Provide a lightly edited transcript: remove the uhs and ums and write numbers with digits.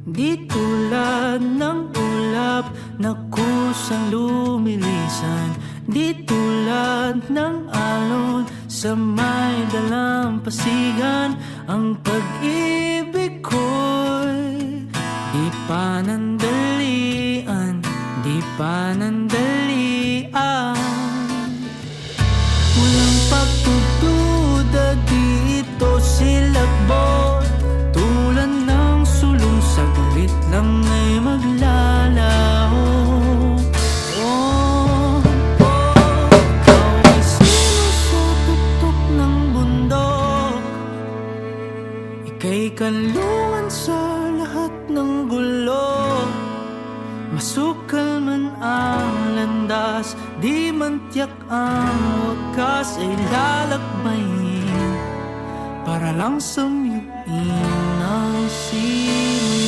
Di tulad ng ulap na kusang lumilisan, di tulad ng alon sa may dalampasigan. Ang pag-ibig ko'y di panandalian, di panandalian. Walang pagdududa dito silakbot, tulad ng sulong saglit lang ay maglalaho. Oh, oh, ikaw ay sino sa tuktok ng bundok, ika'y kanlungan sa lahat ng gulo. Masukal man ang landas, di man tiyak ang wakas, ay lalakbayin para lang samyuin ang sinuman.